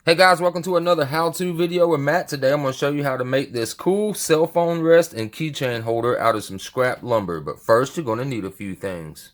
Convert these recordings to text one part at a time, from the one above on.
Hey guys, welcome to another how-to video with Matt. Today I'm going to show you how to make this cool cell phone rest and keychain holder out of some scrap lumber. But first you're going to need a few things.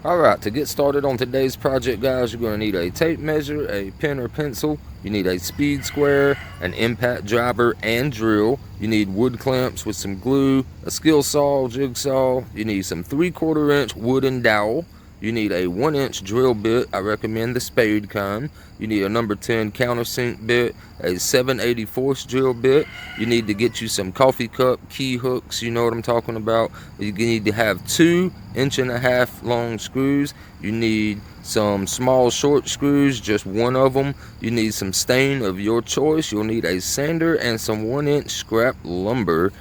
Alright, to get started on today's project, guys, you're going to need a tape measure, a pen or pencil, you need a speed square, an impact driver and drill, you need wood clamps with some glue, a skill saw, jigsaw, you need some 3/4 inch wooden dowel, you need a 1-inch drill bit, I recommend the spade kind. You need a number 10 countersink bit, a 7/84 drill bit. You need to get you some coffee cup key hooks, you know what I'm talking about. You need to have 2 1.5-inch long screws. You need some small short screws, just one of them. You need some stain of your choice. You'll need a sander and some 1-inch scrap lumber.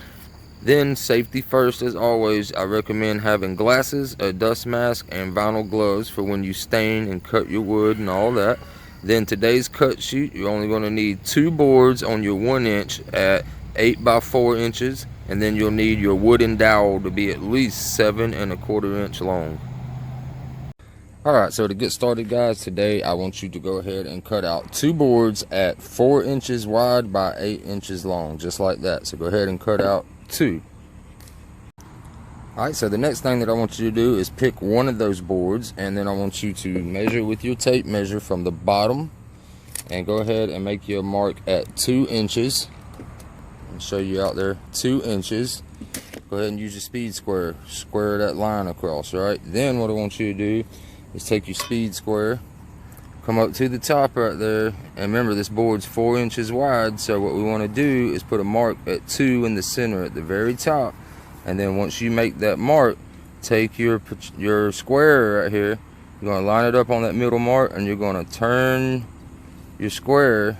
Then, safety first as always, I recommend having glasses, a dust mask, and vinyl gloves for when you stain and cut your wood and all that. Then today's cut sheet, you're only going to need 2 boards on your 1-inch at 8 by 4 inches, and then you'll need your wooden dowel to be at least 7.25 inch long. Alright, so to get started, guys, today I want you to go ahead and cut out 2 boards at 4 inches wide by 8 inches long, just like that. So go ahead and cut out 2. Alright, so the next thing that I want you to do is pick one of those boards, and then I want you to measure with your tape measure from the bottom and go ahead and make your mark at 2 inches. I'll show you out there, 2 inches. Go ahead and use your speed square, square that line across. Right, then what I want you to do is take your speed square, come up to the top right there, and remember this board's 4 inches wide, so what we want to do is put a mark at 2 in the center at the very top. And then once you make that mark, take your square right here, you're going to line it up on that middle mark, and you're going to turn your square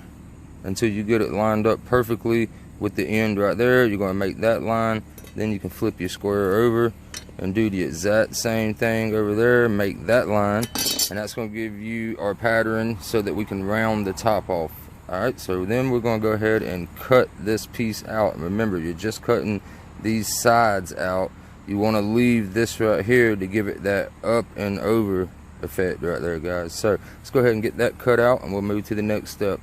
until you get it lined up perfectly with the end right there. You're going to make that line, then you can flip your square over and do the exact same thing over there, make that line, and that's going to give you our pattern so that we can round the top off. Alright, so then we're going to go ahead and cut this piece out. And remember, you're just cutting these sides out. You want to leave this right here to give it that up and over effect right there, guys. So let's go ahead and get that cut out, and we'll move to the next step.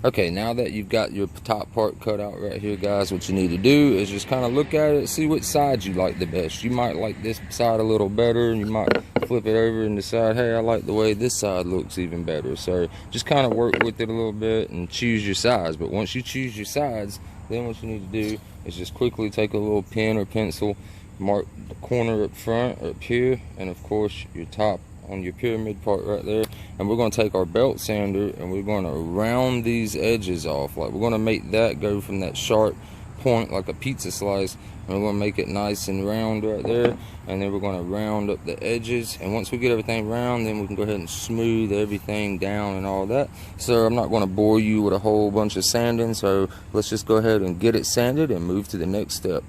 Okay, now that you've got your top part cut out right here, guys, what you need to do is just kind of look at it, see which side you like the best. You might like this side a little better, and you might flip it over and decide, hey, I like the way this side looks even better. So just kind of work with it a little bit and choose your sides. But once you choose your sides, then what you need to do is just quickly take a little pen or pencil, mark the corner up front, up here, and of course your top on your pyramid part right there. And we're going to take our belt sander and we're going to round these edges off. Like, we're going to make that go from that sharp point like a pizza slice, and we're going to make it nice and round right there. And then we're going to round up the edges, and once we get everything round, then we can go ahead and smooth everything down and all that. So I'm not going to bore you with a whole bunch of sanding, so let's just go ahead and get it sanded and move to the next step.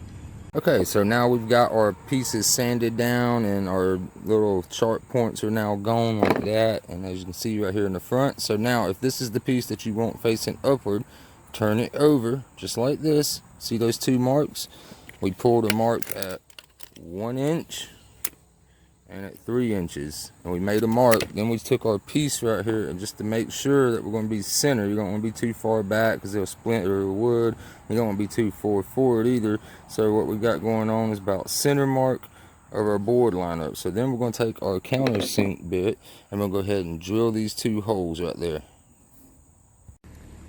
Okay, so now we've got our pieces sanded down, and our little sharp points are now gone like that, and as you can see right here in the front. So now if this is the piece that you want facing upward, turn it over just like this. See those 2 marks? We pulled a mark at 1 inch and at 3 inches, and we made a mark. Then we took our piece right here, and just to make sure that we're going to be center, you don't want to be too far back because it'll splinter the wood. You don't want to be too far forward either. So what we got going on is about center mark of our board lineup. So then we're going to take our countersink bit, and we'll go ahead and drill these 2 holes right there.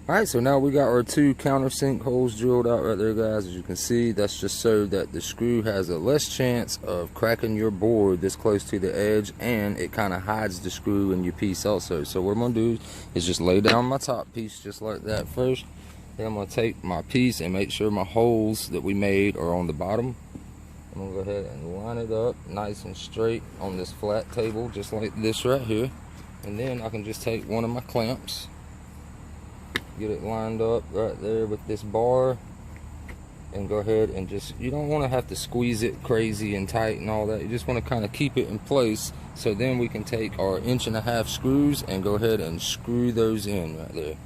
Alright, so now we got our 2 countersink holes drilled out right there, guys. As you can see, that's just so that the screw has a less chance of cracking your board this close to the edge, and it kind of hides the screw in your piece also. So what I'm going to do is just lay down my top piece just like that first. Then I'm going to take my piece and make sure my holes that we made are on the bottom. I'm going to go ahead and line it up nice and straight on this flat table just like this right here. And then I can just take one of my clamps, get it lined up right there with this bar, and go ahead and just, you don't want to have to squeeze it crazy and tight and all that. You just want to kind of keep it in place. So then we can take our 1.5-inch screws and go ahead and screw those in right there.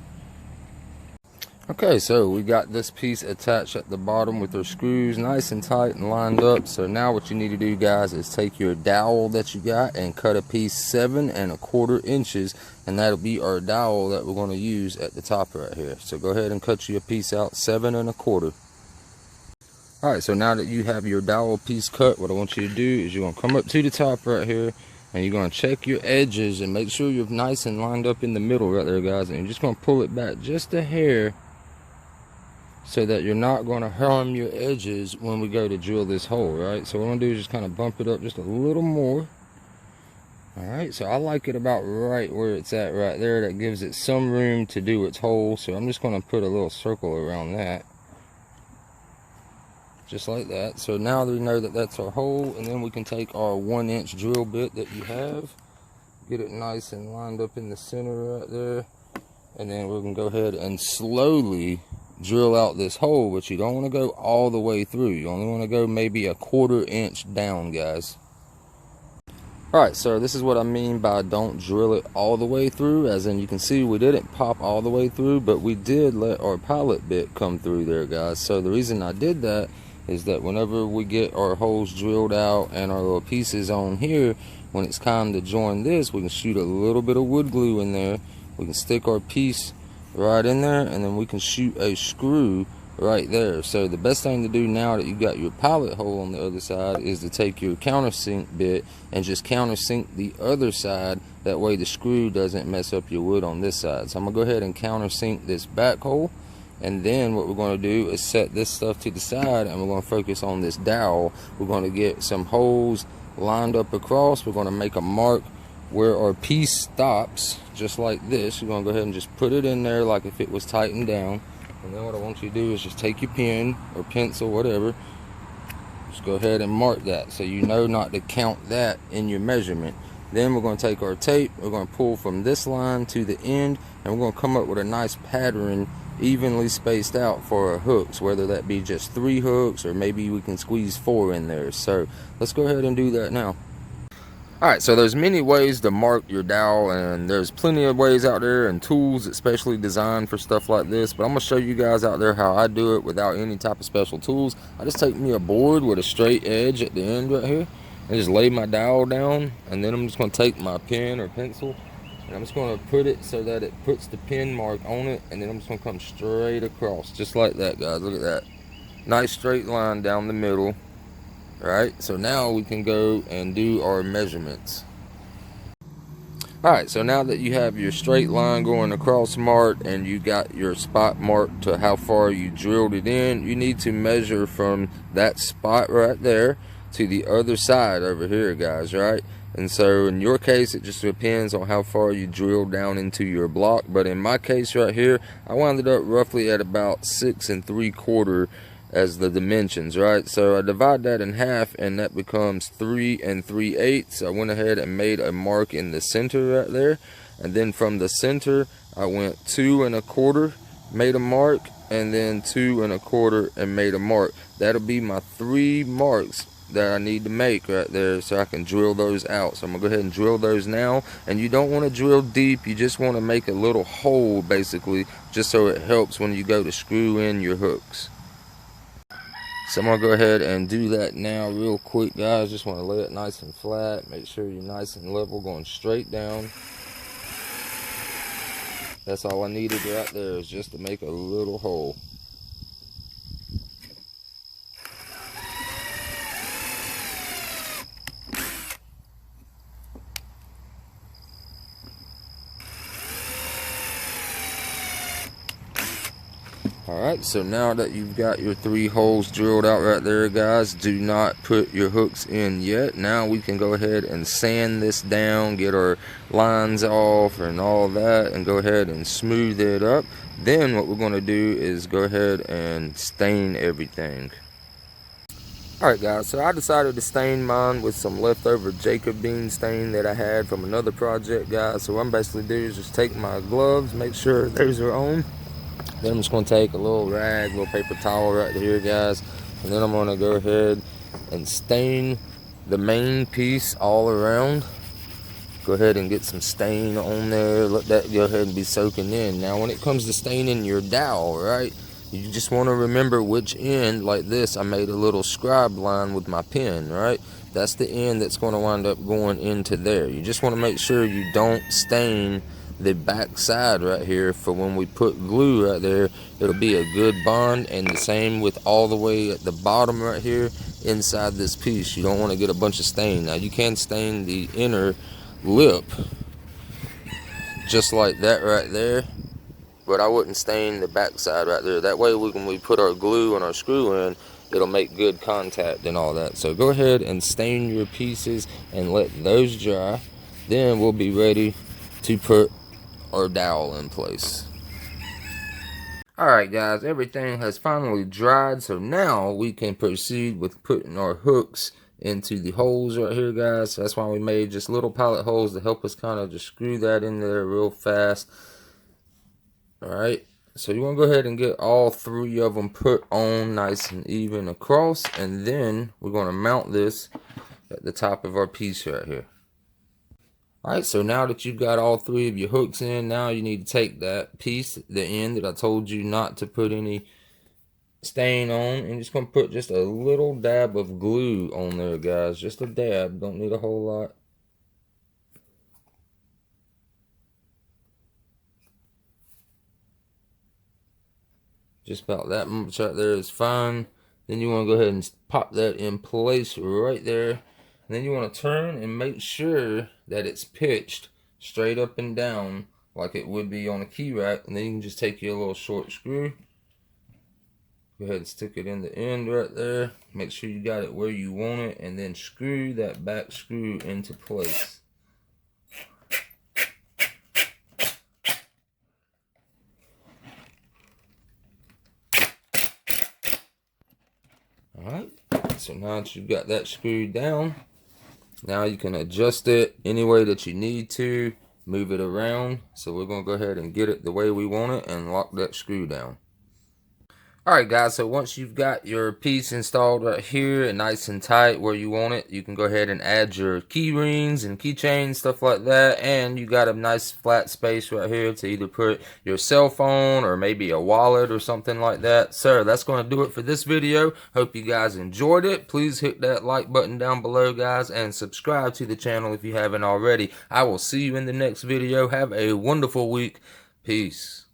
Okay, so we got this piece attached at the bottom with our screws nice and tight and lined up. So now what you need to do, guys, is take your dowel that you got and cut a piece 7 1/4 inches, and that'll be our dowel that we're going to use at the top right here. So go ahead and cut you a piece out 7 1/4. All right, so now that you have your dowel piece cut, what I want you to do is you're going to come up to the top right here, and you're going to check your edges and make sure you're nice and lined up in the middle right there, guys. And you're just going to pull it back just a hair, so that you're not going to harm your edges when we go to drill this hole, right? So what I'm going to do is just kind of bump it up just a little more. All right, so I like it about right where it's at right there. That gives it some room to do its hole. So I'm just going to put a little circle around that. Just like that. So now we know that that's our hole, and then we can take our 1-inch drill bit that you have, get it nice and lined up in the center right there, and then we're going to go ahead and slowly drill out this hole, but you don't want to go all the way through. You only want to go maybe a 1/4 inch down, guys. Alright, so this is what I mean by don't drill it all the way through. As in, you can see we didn't pop all the way through, but we did let our pilot bit come through there, guys. So the reason I did that is that whenever we get our holes drilled out and our little pieces on here, when it's time to join this, we can shoot a little bit of wood glue in there. We can stick our piece right in there, and then we can shoot a screw right there. So the best thing to do now that you got your pilot hole on the other side is to take your countersink bit and just countersink the other side. That way the screw doesn't mess up your wood on this side. So I'm gonna go ahead and countersink this back hole, and then what we're going to do is set this stuff to the side, and we're going to focus on this dowel. We're going to get some holes lined up across. We're going to make a mark where our piece stops, just like this. You're going to go ahead and just put it in there like if it was tightened down. And then what I want you to do is just take your pen or pencil, whatever, just go ahead and mark that so you know not to count that in your measurement. Then we're going to take our tape, we're going to pull from this line to the end, and we're going to come up with a nice pattern evenly spaced out for our hooks, whether that be just 3 hooks or maybe we can squeeze 4 in there. So let's go ahead and do that now. Alright, so there's many ways to mark your dowel, and there's plenty of ways out there and tools especially designed for stuff like this, but I'm going to show you guys out there how I do it without any type of special tools. I just take me a board with a straight edge at the end right here and just lay my dowel down, and then I'm just going to take my pen or pencil and I'm just going to put it so that it puts the pin mark on it, and then I'm just going to come straight across just like that, guys. Look at that. Nice straight line down the middle. Alright, so now we can go and do our measurements. Alright, so now that you have your straight line going across marked and you got your spot marked to how far you drilled it in, you need to measure from that spot right there to the other side over here, guys, right? And so in your case, it just depends on how far you drill down into your block, but in my case right here, I wound up roughly at about 6 3/4 as the dimensions, right? So I divide that in half, and that becomes 3 3/8. I went ahead and made a mark in the center right there, and then from the center I went 2 1/4, made a mark, and then 2 1/4 and made a mark. That'll be my 3 marks that I need to make right there so I can drill those out. So I'm gonna go ahead and drill those now. And you don't want to drill deep, you just want to make a little hole basically, just so it helps when you go to screw in your hooks. So I'm going to go ahead and do that now real quick, guys. Just want to lay it nice and flat. Make sure you're nice and level, going straight down. That's all I needed right there, is just to make a little hole. Alright, so now that you've got your 3 holes drilled out right there, guys, do not put your hooks in yet. Now we can go ahead and sand this down, get our lines off and all that, and go ahead and smooth it up. Then what we're going to do is go ahead and stain everything. Alright guys, so I decided to stain mine with some leftover Jacob bean stain that I had from another project, guys. So what I'm basically do is just take my gloves, make sure those are on. Then I'm just going to take a little rag, little paper towel right here, guys, and then I'm going to go ahead and stain the main piece all around. Go ahead and get some stain on there. Let that go ahead and be soaking in. Now when it comes to staining your dowel, right, you just want to remember which end. Like this, I made a little scribe line with my pen, right? That's the end that's going to wind up going into there. You just want to make sure you don't stain the back side right here, for when we put glue right there, it'll be a good bond. And the same with all the way at the bottom right here inside this piece. You don't want to get a bunch of stain. Now you can stain the inner lip just like that right there, but I wouldn't stain the back side right there. That way when we put our glue and our screw in, it'll make good contact and all that. So go ahead and stain your pieces and let those dry. Then we'll be ready to put our dowel in place. Alright guys, everything has finally dried, so now we can proceed with putting our hooks into the holes right here, guys. So that's why we made just little pilot holes to help us kind of just screw that in there real fast. Alright, so you want to go ahead and get all 3 of them put on nice and even across, and then we're going to mount this at the top of our piece right here. Alright, so now that you've got all 3 of your hooks in, now you need to take that piece, the end that I told you not to put any stain on, and just going to put just a little dab of glue on there, guys. Just a dab, don't need a whole lot. Just about that much right there is fine. Then you want to go ahead and pop that in place right there. And then you want to turn and make sure that it's pitched straight up and down like it would be on a key rack. And then you can just take your little short screw. Go ahead and stick it in the end right there. Make sure you got it where you want it. And then screw that back screw into place. Alright, so now that you've got that screwed down, now you can adjust it any way that you need to, move it around. So we're going to go ahead and get it the way we want it and lock that screw down. Alright guys, so once you've got your piece installed right here and nice and tight where you want it, you can go ahead and add your key rings and keychains, stuff like that. And you got a nice flat space right here to either put your cell phone or maybe a wallet or something like that. So that's going to do it for this video. Hope you guys enjoyed it. Please hit that like button down below, guys, and subscribe to the channel if you haven't already. I will see you in the next video. Have a wonderful week. Peace.